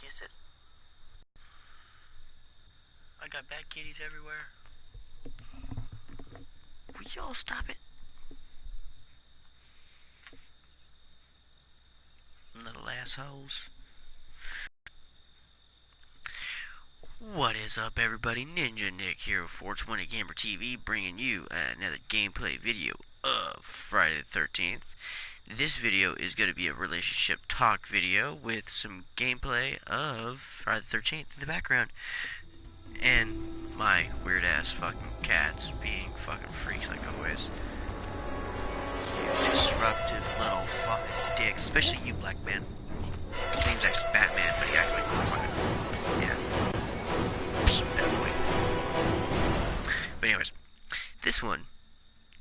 kisses. I got bad kitties everywhere. Will y'all stop it? Little assholes. What is up, everybody? Ninja Nick here with 420 Gamer TV, bringing you another gameplay video of Friday the 13th. This video is going to be a relationship talk video with some gameplay of Friday the 13th in the background. And my weird ass fucking cats being fucking freaks like always. You disruptive little fucking dicks. Especially you, Black Man. His name's actually Batman, but he acts like fucking... Yeah. Bad boy. But anyways, this one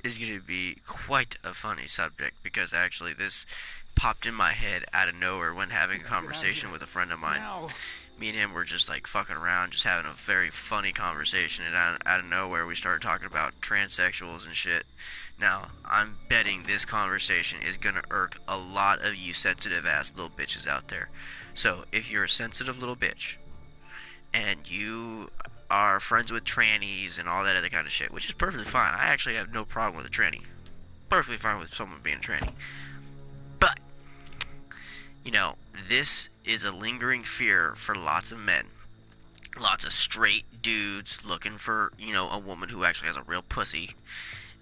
is going to be quite a funny subject because actually this popped in my head out of nowhere when having a conversation with a friend of mine. Me and him were just like fucking around, just having a very funny conversation, and out of nowhere we started talking about transsexuals and shit. Now, I'm betting this conversation is gonna irk a lot of you sensitive ass little bitches out there. So, if you're a sensitive little bitch, and you are friends with trannies and all that other kind of shit, which is perfectly fine. I actually have no problem with a tranny. Perfectly fine with someone being a tranny. But, you know, this is a lingering fear for lots of men. Lots of straight dudes looking for, you know, a woman who actually has a real pussy.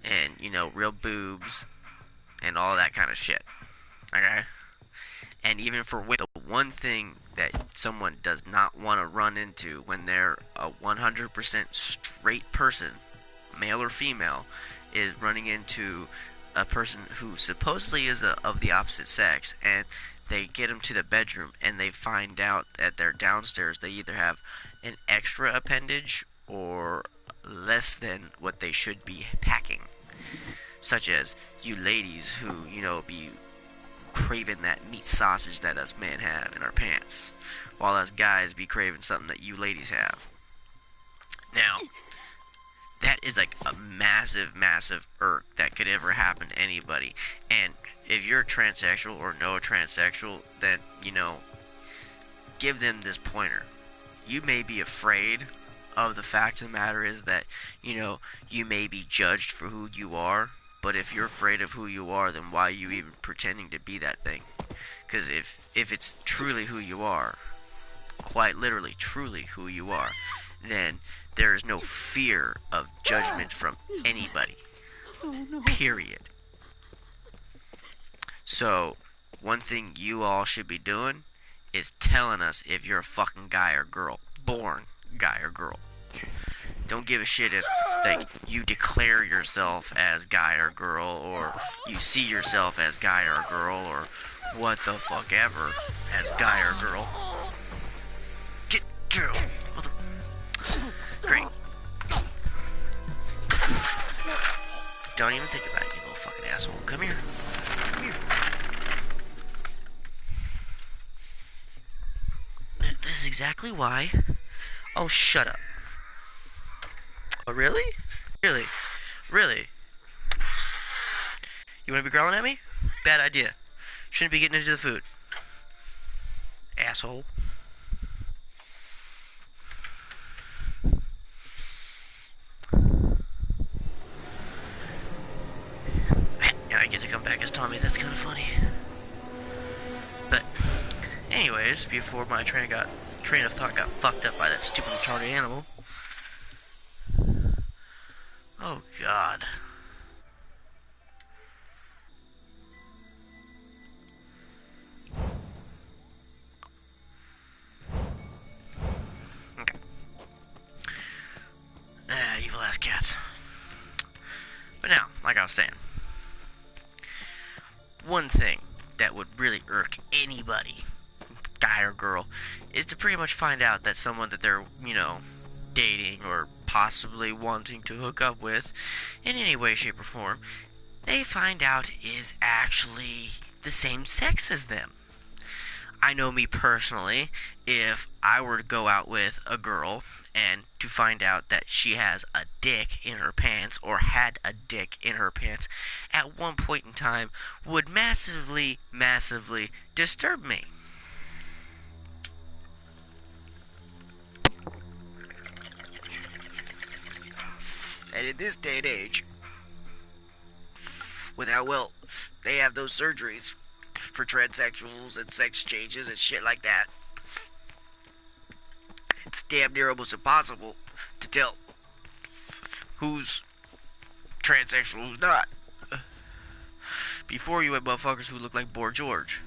And, you know, real boobs. And all that kind of shit. Okay? And even for women, the one thing that someone does not want to run into when they're a 100% straight person, male or female, is running into a person who supposedly is of the opposite sex, and they get them to the bedroom and they find out that they're downstairs, they either have an extra appendage or less than what they should be packing. Such as you ladies who, you know, be craving that meat sausage that us men have in our pants, while us guys be craving something that you ladies have. Now, that is like a massive irk that could ever happen to anybody. And if you're a transsexual or know a transsexual, then, you know, give them this pointer. You may be afraid of the fact of the matter is that, you know, you may be judged for who you are. But if you're afraid of who you are, then why are you even pretending to be that thing? Because if it's truly who you are, quite literally truly who you are, then there is no fear of judgment from anybody. Period. So, one thing you all should be doing is telling us if you're a fucking guy or girl. Born guy or girl. Don't give a shit if, like, you declare yourself as guy or girl, or you see yourself as guy or girl, or what the fuck ever as guy or girl. Get girl. Great. Don't even think about it, you little fucking asshole. Come here. Come here. This is exactly why. Oh, shut up. Oh, really? Really? Really? You wanna be growling at me? Bad idea. Shouldn't be getting into the food. Asshole. Now I get to come back as Tommy, that's kinda funny. But, anyways, before my train of thought got fucked up by that stupid retarded animal. Oh, God. Okay. Evil ass cats. But now, like I was saying, one thing that would really irk anybody, guy or girl, is to pretty much find out that someone that they're, you know, dating or possibly wanting to hook up with in any way, shape, or form, they find out is actually the same sex as them. I know me personally, if I were to go out with a girl and to find out that she has a dick in her pants or had a dick in her pants at one point in time would massively disturb me. And in this day and age, with how well they have those surgeries for transsexuals and sex changes and shit like that, it's damn near almost impossible to tell who's transsexual, who's not. Before you had motherfuckers who look like Boy George.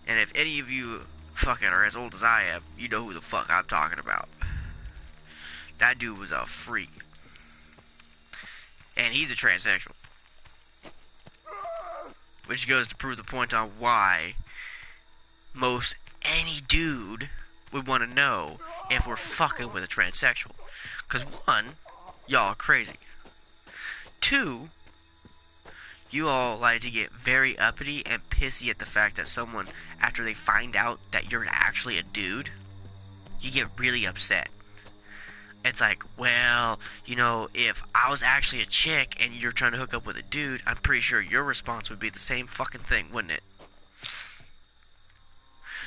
And if any of you fucking are as old as I am, you know who the fuck I'm talking about. That dude was a freak. And he's a transsexual. Which goes to prove the point on why most any dude would want to know if we're fucking with a transsexual. Because one, y'all are crazy. Two, you all like to get very uppity and pissy at the fact that someone, after they find out that you're actually a dude, you get really upset. It's like, well, you know, if I was actually a chick and you're trying to hook up with a dude, I'm pretty sure your response would be the same fucking thing, wouldn't it?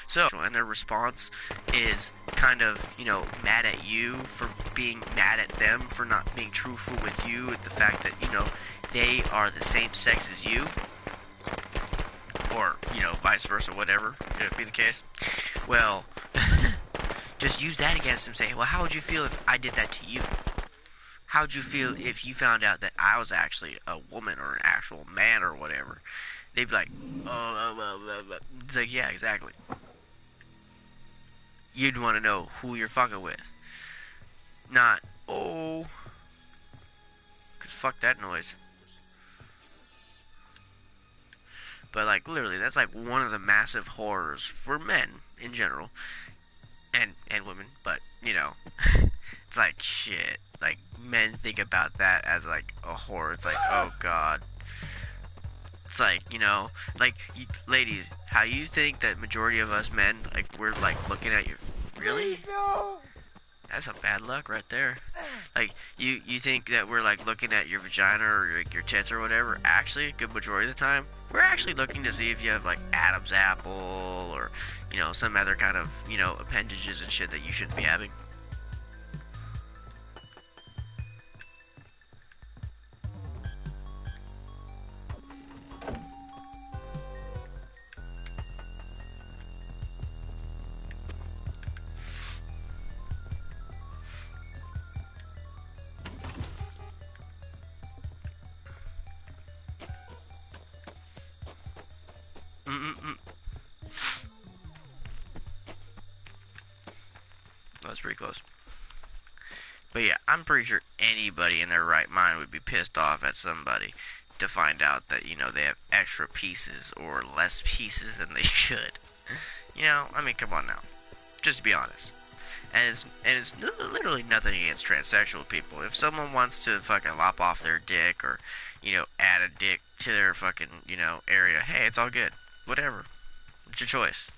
So, and their response is kind of, you know, mad at you for being mad at them for not being truthful with you, at the fact that, you know, they are the same sex as you, or, you know, vice versa, whatever it be the case. Well, just use that against them, saying, well, how would you feel if I did that to you? How would you feel if you found out that I was actually a woman or an actual man or whatever? They'd be like, oh, it's like, yeah, exactly. You'd want to know who you're fucking with. Not, oh, because fuck that noise. But, like, literally, that's, like, one of the massive horrors for men in general. And women, but, you know, it's like, shit. Like, men think about that as, like, a horror. It's like, oh, God. It's like, you know, like, you, ladies, how you think that majority of us men, like, we're, like, looking at you. Really? Please, no! That's a bad luck right there. Like, you think that we're, like, looking at your vagina or, like, your tits or whatever. Actually, a good majority of the time, we're actually looking to see if you have, like, Adam's apple or, you know, some other kind of, you know, appendages and shit that you shouldn't be having. That was pretty close. But yeah, I'm pretty sure anybody in their right mind would be pissed off at somebody to find out that, you know, they have extra pieces or less pieces than they should. You know, I mean, come on now. Just be honest. And it's literally nothing against transsexual people. If someone wants to fucking lop off their dick or, you know, add a dick to their fucking, you know, area, hey, it's all good. Whatever. It's your choice.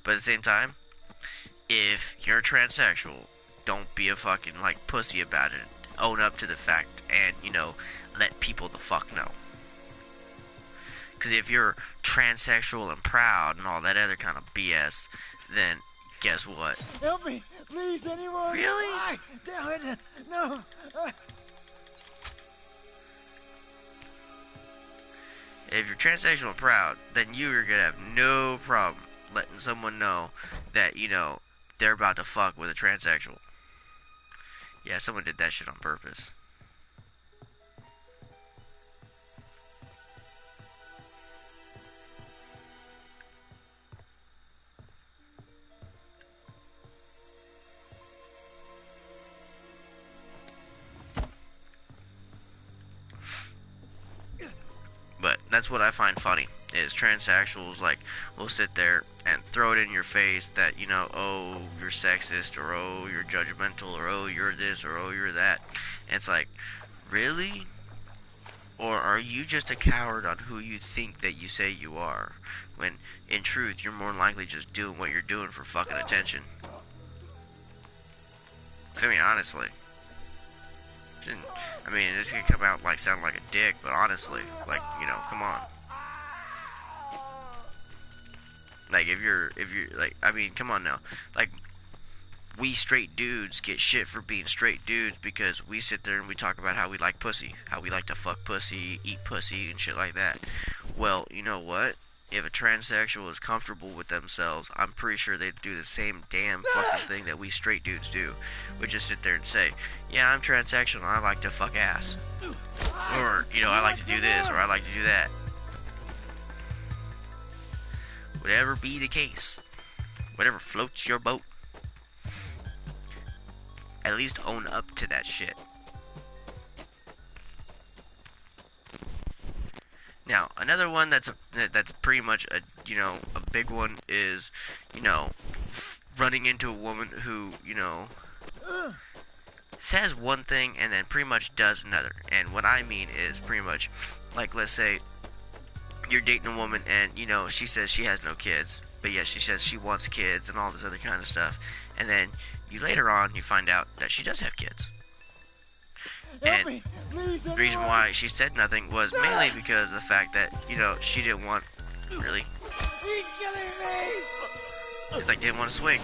But at the same time, if you're transsexual, don't be a fucking, like, pussy about it. Own up to the fact and, you know, let people the fuck know. Because if you're transsexual and proud and all that other kind of BS, then guess what? Help me! Please, anyone! Really? Ah, damn it! No! If you're transsexual and proud, then you're gonna have no problem letting someone know that, you know, they're about to fuck with a transsexual. Yeah, someone did that shit on purpose. But that's what I find funny, is transsexuals, like, will sit there and throw it in your face that, you know, oh, you're sexist, or oh, you're judgmental, or oh, you're this, or oh, you're that. And it's like, really? Or are you just a coward on who you think that you say you are? When, in truth, you're more likely just doing what you're doing for fucking attention. I mean, honestly. I mean, it's gonna come out like sounding like a dick, but honestly, like, you know, come on. Like, if you're, like, I mean, come on now. Like, we straight dudes get shit for being straight dudes because we sit there and we talk about how we like pussy, how we like to fuck pussy, eat pussy, and shit like that. Well, you know what? If a transsexual is comfortable with themselves, I'm pretty sure they'd do the same damn fucking thing that we straight dudes do. We just sit there and say, yeah, I'm transsexual and I like to fuck ass. Or, you know, I like to do this, or I like to do that. Whatever be the case. Whatever floats your boat. At least own up to that shit. Now, another one that's pretty much a, you know, a big one is, you know, running into a woman who, you know, says one thing and then pretty much does another. And what I mean is pretty much, like, let's say you're dating a woman and, you know, she says she has no kids, but yet she says she wants kids and all this other kind of stuff. And then you later on, you find out that she does have kids. Help And me, please, the reason why she said nothing was mainly because of the fact that, you know, she didn't want, really, He's killing me! like, didn't want to swing.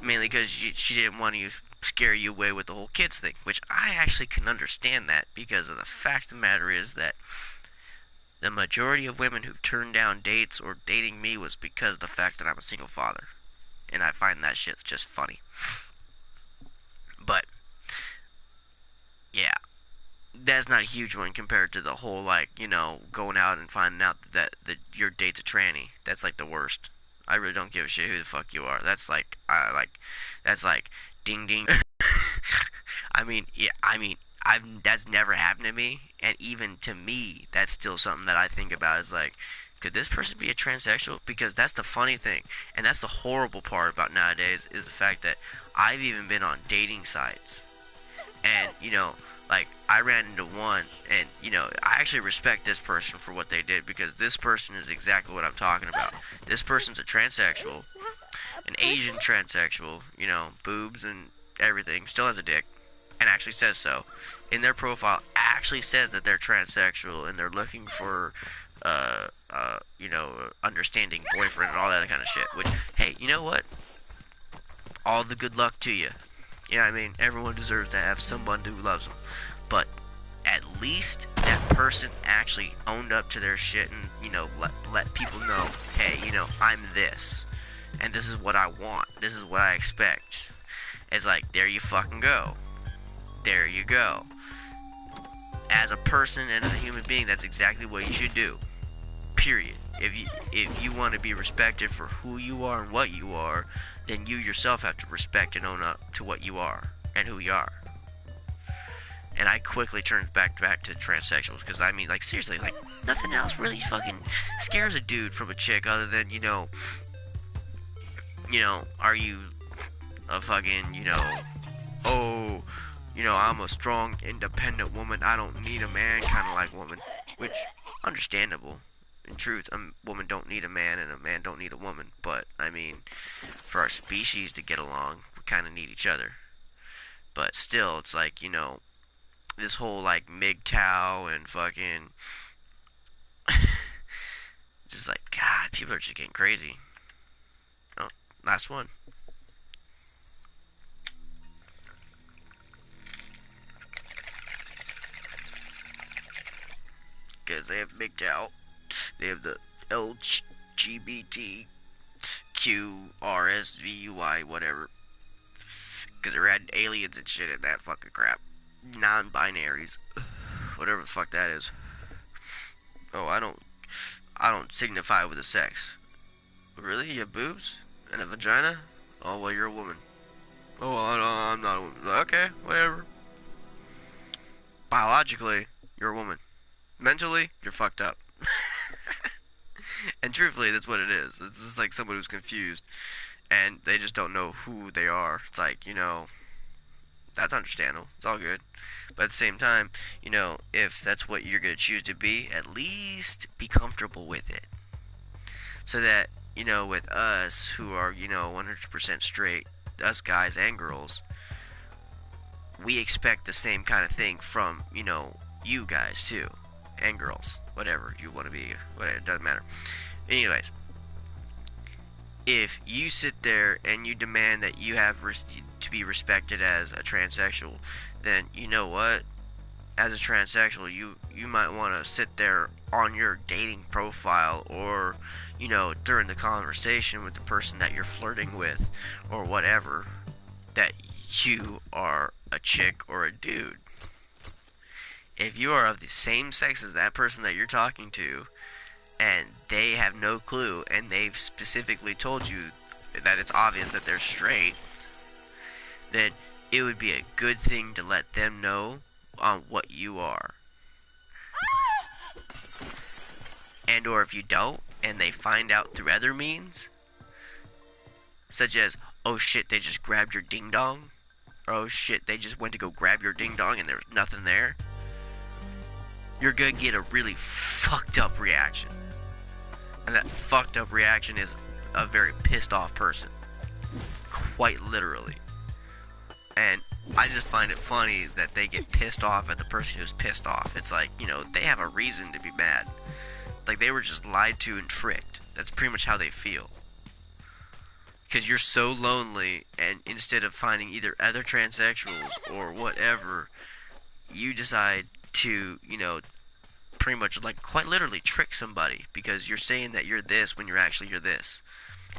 Mainly because she didn't want to scare you away with the whole kids thing, which I actually can understand that, because of the fact of the matter is that the majority of women who've turned down dates or dating me was because of the fact that I'm a single father. And I find that shit just funny. But, yeah. That's not a huge one compared to the whole, like, you know, going out and finding out that your date's a tranny. That's, like, the worst. I really don't give a shit who the fuck you are. That's like, that's like, ding ding. I mean, yeah, that's never happened to me. And even to me, that's still something that I think about is like, could this person be a transsexual? Because that's the funny thing. And that's the horrible part about nowadays is the fact that I've even been on dating sites. And, you know, like, I ran into one, and, you know, I actually respect this person for what they did, because this person is exactly what I'm talking about. This person's a transsexual, an Asian transsexual, you know, boobs and everything, still has a dick, and actually says so. In their profile, actually says that they're transsexual, and they're looking for, you know, understanding boyfriend and all that kind of shit, which, hey, you know what? All the good luck to you. You know what I mean? Everyone deserves to have someone who loves them. But at least that person actually owned up to their shit and, you know, let people know, hey, you know, I'm this. And this is what I want. This is what I expect. It's like, there you fucking go. There you go. As a person and as a human being, that's exactly what you should do. Period. If you want to be respected for who you are and what you are, then you yourself have to respect and own up to what you are and who you are. And I quickly turned back to transsexuals, because I mean, like, seriously, like, nothing else really fucking scares a dude from a chick other than, you know, are you a fucking, you know, oh, you know, I'm a strong, independent woman, I don't need a man kind of like woman, which, understandable. In truth, a woman don't need a man and a man don't need a woman, but, I mean, for our species to get along, we kind of need each other. But still, it's like, you know, this whole, like, MGTOW and fucking, just like, God, people are just getting crazy. Oh, last one. Because they have MGTOW. They have the LGBTQRSVUI, whatever. Because they're adding aliens and shit in that fucking crap. Non-binaries. Whatever the fuck that is. Oh, I don't signify with a sex. Really? You have boobs? And a vagina? Oh, well, you're a woman. Oh, I'm not a woman. Okay, whatever. Biologically, you're a woman. Mentally, you're fucked up. And truthfully, that's what it is. It's just like someone who's confused, and they just don't know who they are. It's like, you know, that's understandable. It's all good. But at the same time, you know, if that's what you're going to choose to be, at least be comfortable with it. So that, you know, with us who are, you know, 100% straight, us guys and girls, we expect the same kind of thing from, you know, you guys too. And girls. Whatever you want to be. Whatever, it doesn't matter. Anyways. if you sit there and you demand that you have to be respected as a transsexual, then you know what? As a transsexual, you might want to sit there on your dating profile, or during the conversation with the person that you're flirting with, or whatever, that you are a chick or a dude. If you are of the same sex as that person that you're talking to, and they have no clue, and they've specifically told you that it's obvious that they're straight, then it would be a good thing to let them know on what you are. And or if you don't, and they find out through other means, such as, oh shit, they just grabbed your ding dong, or oh shit, they just went to go grab your ding dong and there's nothing there, you're gonna get a really fucked up reaction. And that fucked up reaction is a very pissed off person. Quite literally. And I just find it funny that they get pissed off at the person who's pissed off. It's like, they have a reason to be mad. Like, they were just lied to and tricked. That's pretty much how they feel. Because you're so lonely, and instead of finding either other transsexuals or whatever, you decide to, pretty much, like, quite literally trick somebody, because you're saying that you're this when you're this.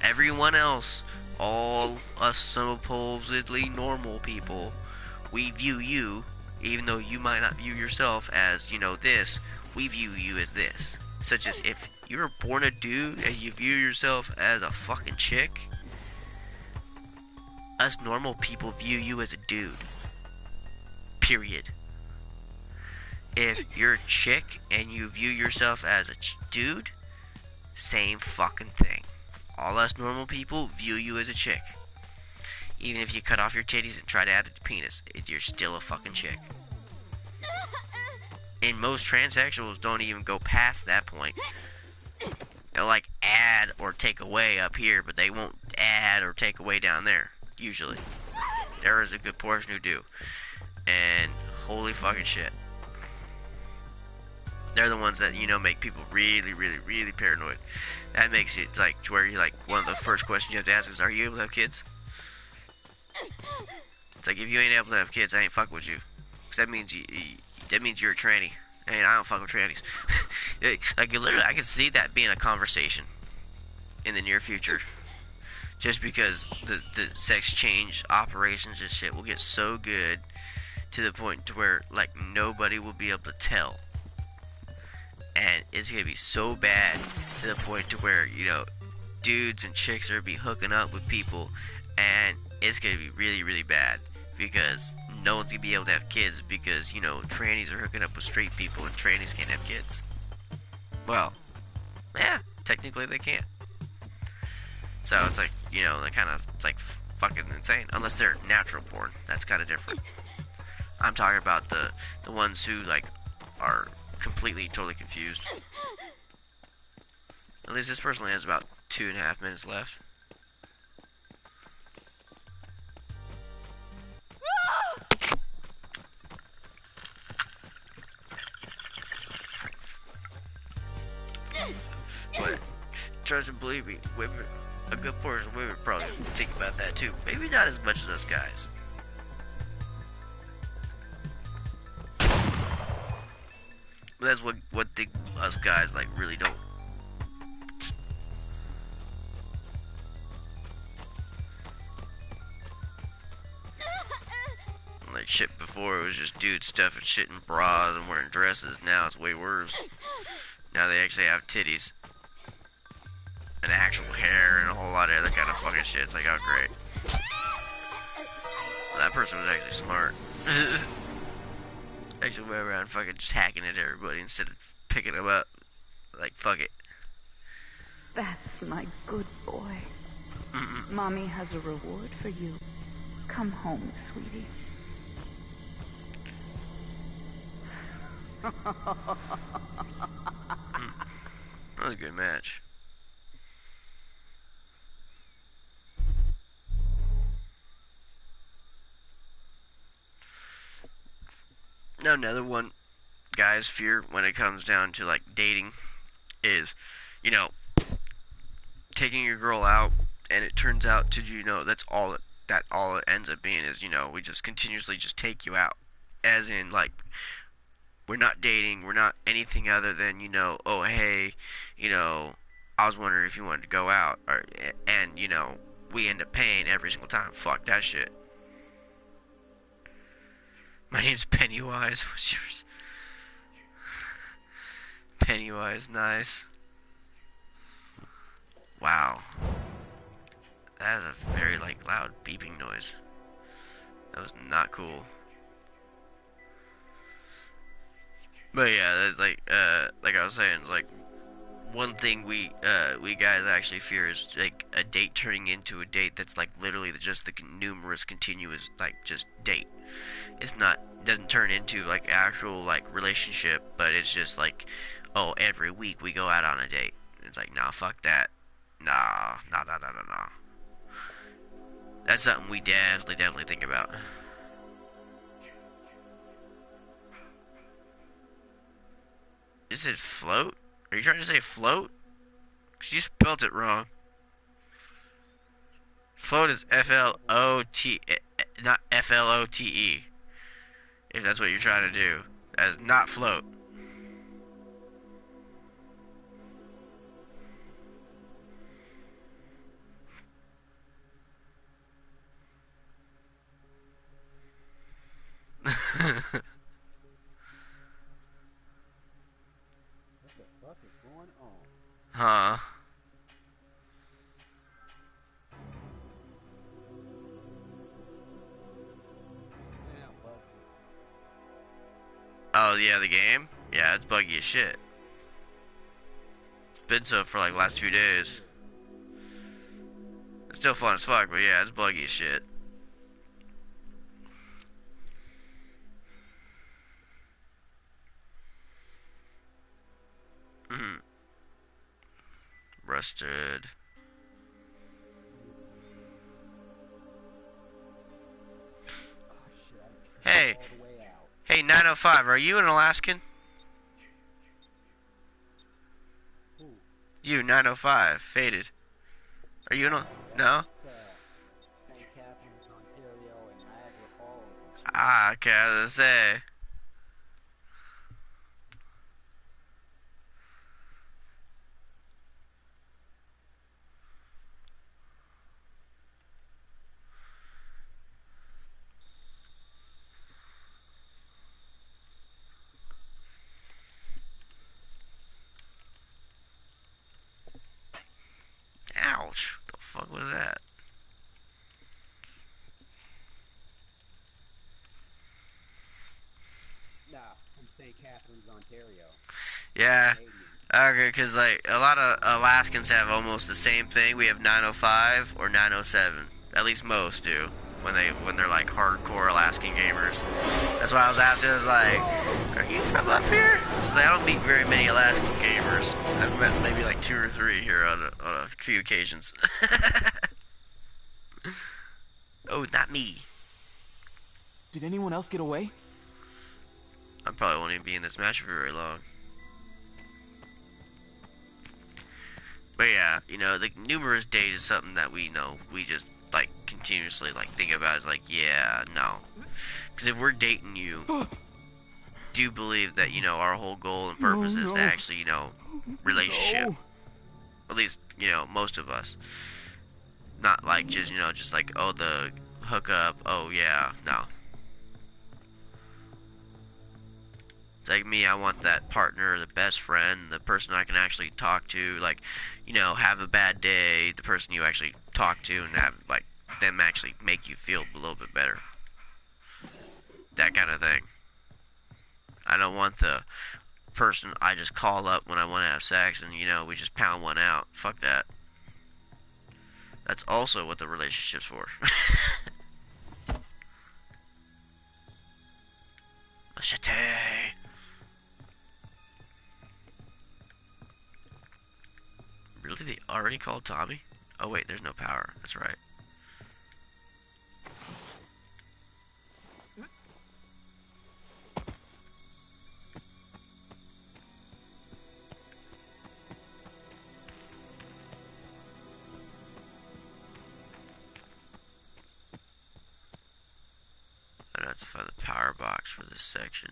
Everyone else, all us supposedly normal people, we view you, even though you might not view yourself as, this, we view you as this. Such as, if you're born a dude and you view yourself as a fucking chick, us normal people view you as a dude. Period. If you're a chick and you view yourself as a dude, same fucking thing. All us normal people view you as a chick. Even if you cut off your titties and try to add it to penis, you're still a fucking chick. And most transsexuals don't even go past that point. They'll like add or take away up here, but they won't add or take away down there, usually. There is a good portion who do. And holy fucking shit. They're the ones that, make people really, really, really paranoid. That makes it like to where you're like, one of the first questions you have to ask is, are you able to have kids? It's like, if you ain't able to have kids, I ain't fuck with you. Cause that means you're a tranny. And I don't fuck with trannies. Like, literally, I can see that being a conversation in the near future. Just because the sex change operations and shit will get so good to the point to where, like, nobody will be able to tell. And it's gonna be so bad to the point to where, dudes and chicks are gonna be hooking up with people, and it's gonna be really, really bad, because no one's gonna be able to have kids, because, trannies are hooking up with straight people and trannies can't have kids. Well, yeah, technically they can't. So it's like, it's like fucking insane, unless they're natural born. That's kind of different. I'm talking about the ones who, like, are completely, totally confused. At least this person only has about 2.5 minutes left. But trust and believe me, women, a good portion of women probably think about that too. Maybe not as much as us guys. But that's what us guys, like, really don't. Like, shit before, it was just dudes stuffing shit in bras and wearing dresses. Now it's way worse. Now they actually have titties. And actual hair and a whole lot of other kind of fucking shit. It's like, oh great. Well, that person was actually smart. Actually went around fucking just hacking at everybody instead of picking them up. Like, fuck it. That's my good boy. Mommy has a reward for you. Come home, sweetie. That was a good match. Now, another one guys fear when it comes down to, like, dating is, taking your girl out and it turns out to, that's all it ends up being is, we just continuously just take you out, as in, like, we're not dating, we're not anything other than, oh hey, I was wondering if you wanted to go out, or and we end up paying every single time. Fuck that shit. My name's Pennywise. What's yours? Pennywise, nice. Wow. That is a very, like, loud beeping noise. That was not cool. But yeah, that's like I was saying, like, one thing we guys actually fear is, like, a date turning into a date that's, like, literally just the numerous continuous, like, just date. It's not, doesn't turn into, like, actual, like, relationship, but it's just like, oh, every week we go out on a date. It's like, nah, fuck that. Nah. That's something we definitely think about. Is it float? Are you trying to say float? 'Cause you spelled it wrong. Float is F-L-O-T, not F-L-O-T-E. If that's what you're trying to do. That is not float. What the fuck is going on? Huh. Damn, Bugs is Oh, yeah, the game? Yeah, it's buggy as shit. It's been so for like last few days. It's still fun as fuck, but yeah, it's buggy as shit. Mhm. Rusted. oh shit, I Hey, all the way out. hey, 905, are you an Alaskan? Ooh. You, 905, faded. Are you an no? That's St. Catharines, Ontario, and Niagara Falls. Ah, okay, I was gonna say. Ouch. What the fuck was that? Nah, from St. Catharines, Ontario. Yeah. Canadian. Okay, because, like, a lot of Alaskans have almost the same thing. We have 905 or 907. At least most do. When they're like hardcore Alaskan gamers. That's why I was asking. I was like, "Are you from up here?" I was like, "I don't meet very many Alaskan gamers. I've met maybe like 2 or 3 here on a few occasions." Oh, not me. Did anyone else get away? I probably won't even be in this match for very long. But yeah, the numerous days is something that we just like continuously like think about. Is like, yeah, no, because if we're dating you, do believe that our whole goal and purpose is to no. actually relationship. No. At least most of us, not like just like, oh, the hookup. Oh yeah, no. It's like me, I want that partner, the best friend, the person I can actually talk to, like, have a bad day, the person you actually talk to and have, like, them actually make you feel a little bit better. That kind of thing. I don't want the person I just call up when I want to have sex and, we just pound one out. Fuck that. That's also what the relationship's for. Machete. Really? They already called Tommy? Oh wait, there's no power. That's right. have to find the power box for this section.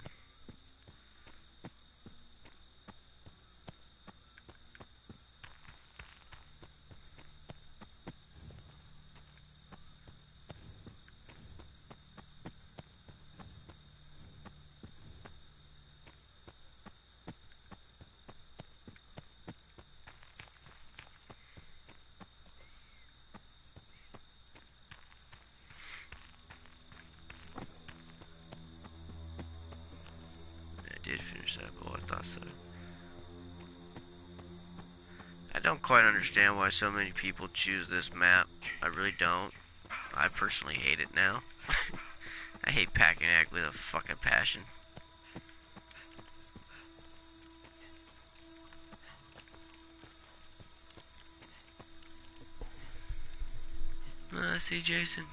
Did finish that, but I thought so. I don't quite understand why so many people choose this map. I really don't. I personally hate it now. I hate Packing Egg with a fucking passion. I see Jason.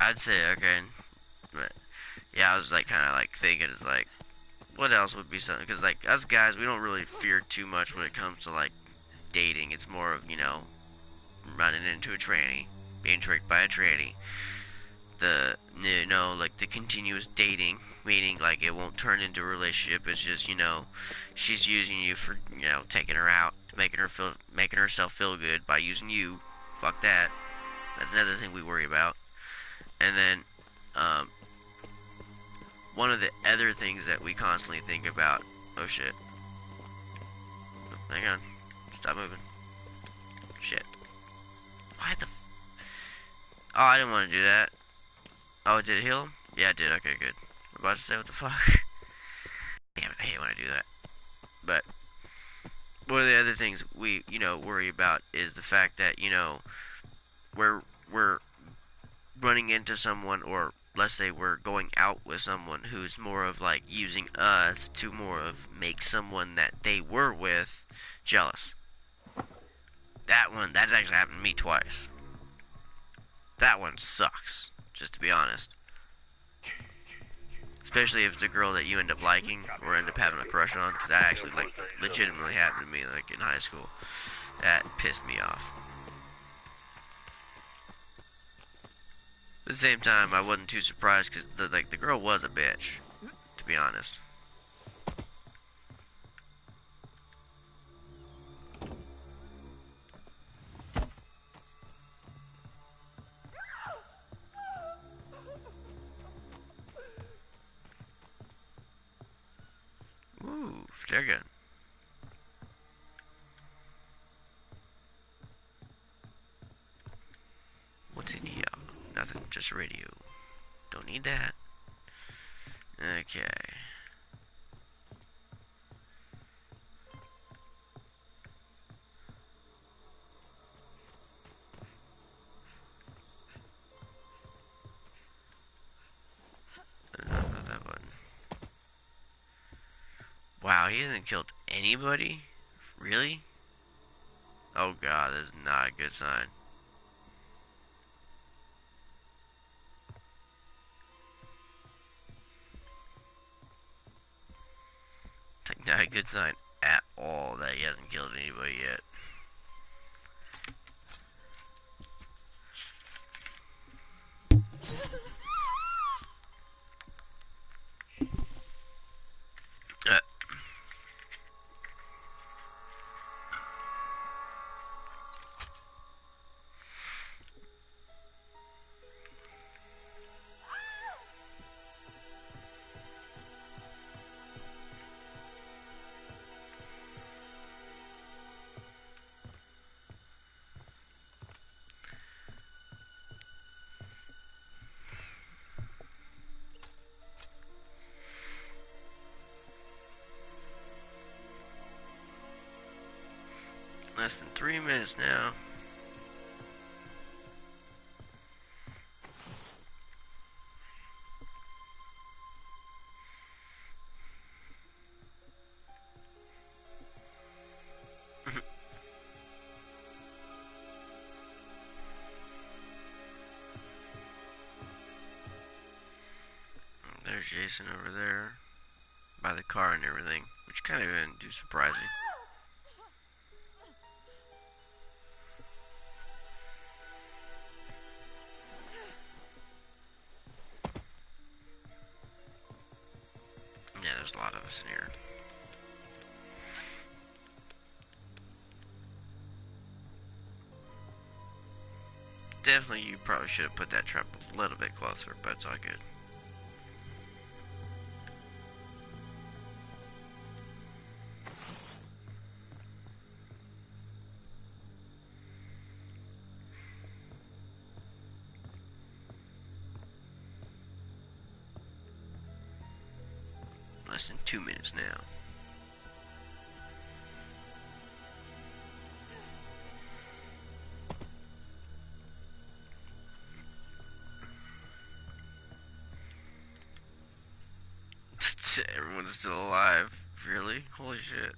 I'd say okay, but yeah, I was like kind of like thinking it's like, what else would be something? Because like us guys, we don't really fear too much when it comes to like dating. It's more of, you know, running into a tranny, being tricked by a tranny. Like the continuous dating, meaning like it won't turn into a relationship. It's just, you know, she's using you for, you know, taking her out, making herself feel good by using you. Fuck that. That's another thing we worry about. And then, one of the other things that we constantly think about. Oh shit. Hang on. Stop moving. Shit. Why the? Oh, I didn't want to do that. Oh, did it heal him? Yeah, it did. Okay, good. I'm about to say what the fuck. Damn it, I hate when I do that. But one of the other things we, you know, worry about is the fact that, you know, we're running into someone, or let's say we're going out with someone who's more of like using us to more of make someone that they were with jealous. That's actually happened to me twice. That one sucks, just to be honest. Especially if it's a girl that you end up liking or end up having a crush on, because that actually like legitimately happened to me like in high school. That pissed me off. At the same time, I wasn't too surprised because the girl was a bitch, to be honest. Ooh, flare gun. What's in here? Nothing, just a radio. Don't need that. Okay. Not that button. Wow, he hasn't killed anybody? Really? Oh god, that's not a good sign. Like, not a good sign at all that he hasn't killed anybody yet. Less than 3 minutes now. there's Jason over there by the car and everything, which kind of isn't too surprising. Yeah, there's a lot of us in here. Definitely, you probably should have put that trap a little bit closer, but it's all good. Less than 2 minutes now. Everyone's still alive. Really? Holy shit.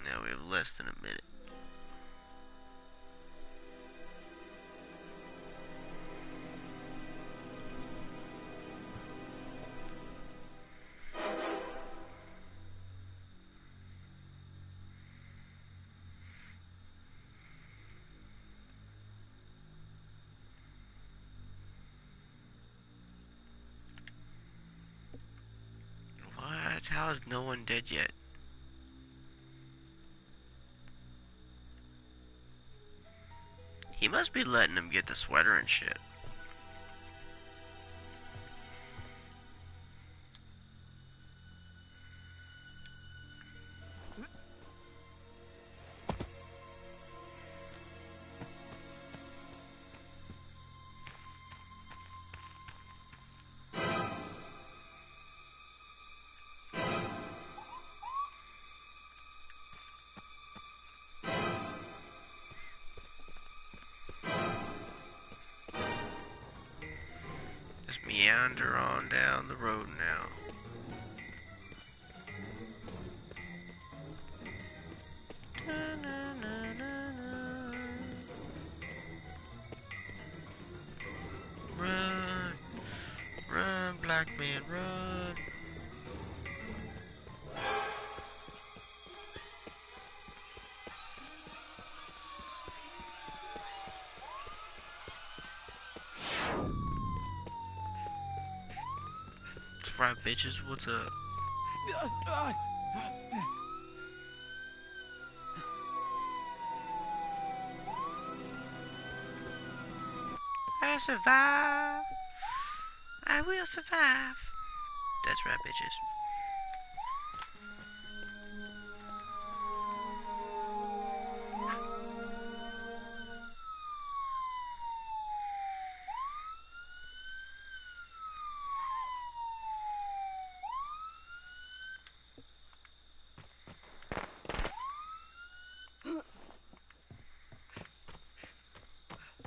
Now we have less than a minute. What? How is no one dead yet? He must be letting him get the sweater and shit. Just meander on down the road now. Run, run, black man, run. That's right, bitches. What's up? I survive. I will survive. That's right, bitches.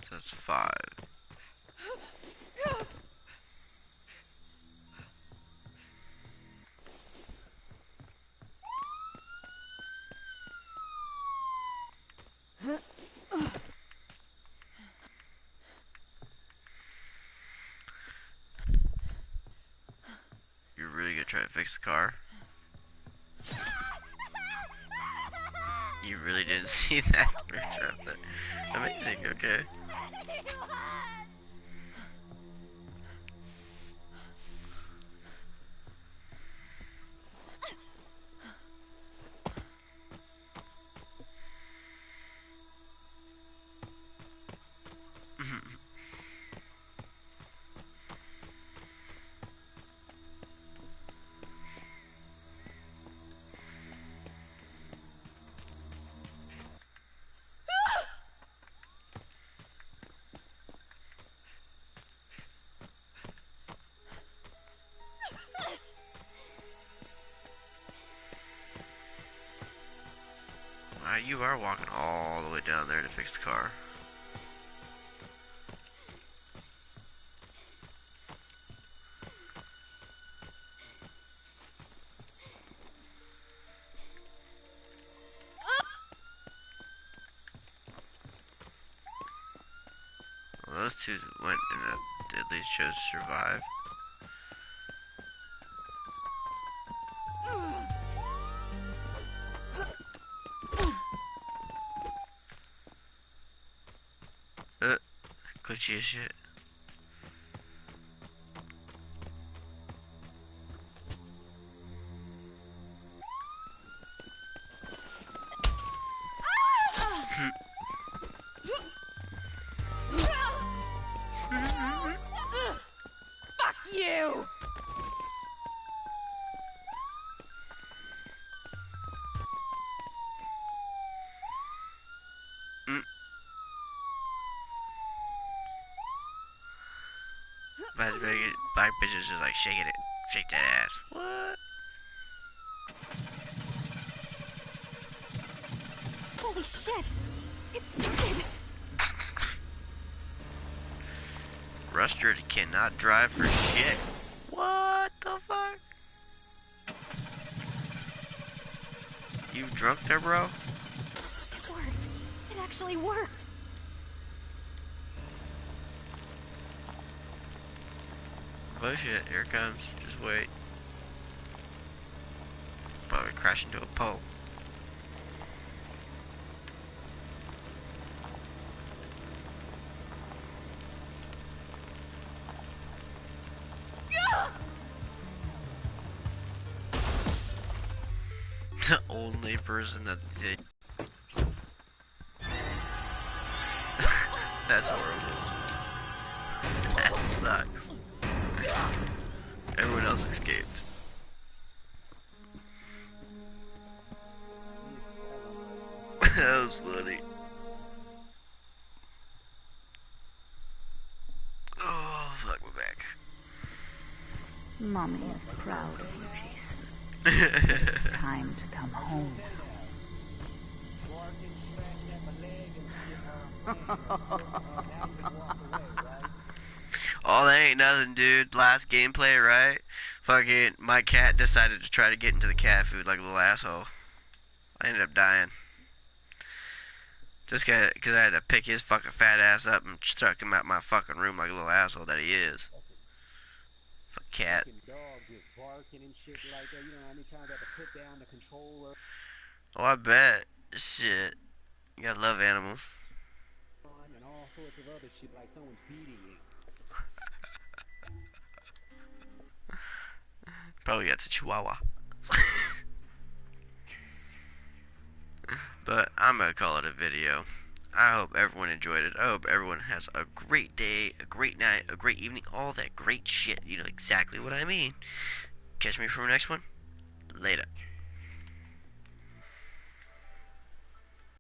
So that's 5. You're really gonna try to fix the car? You really didn't see that picture up there. Amazing, okay. You are walking all the way down there to fix the car. Well, those two went and at least chose to survive. Glitchy as shit. Fuck you! Black bitches just like shaking it. Shake that ass. What? Holy shit! It started! Rustard cannot drive for shit. What the fuck? You drunk there, bro? It worked. It actually worked. Bullshit, here it comes. Just wait. Probably crash into a pole. The only person that did. That's horrible. That sucks. Everyone else escaped. That was funny. Oh, fuck, we're back. Mommy is proud of you, Jason. It's time to come home. Bark and scratched at my leg and shit. Now you can walk away, right? Oh, that ain't nothing, dude. Last gameplay, right? Fucking, my cat decided to try to get into the cat food like a little asshole. I ended up dying. Just because I had to pick his fucking fat ass up and stuck him out my fucking room like a little asshole that he is. Fuck cat. Fucking dog just barking and shit like that. You know how many times I had to put down the controller Oh, I bet. Shit. You gotta love animals. and all sorts of other shit like someone's beating you. Probably got a chihuahua. But I'm gonna call it a video. I hope everyone enjoyed it. I hope everyone has a great day, a great night, a great evening, all that great shit. You know exactly what I mean. Catch me for the next one. Later.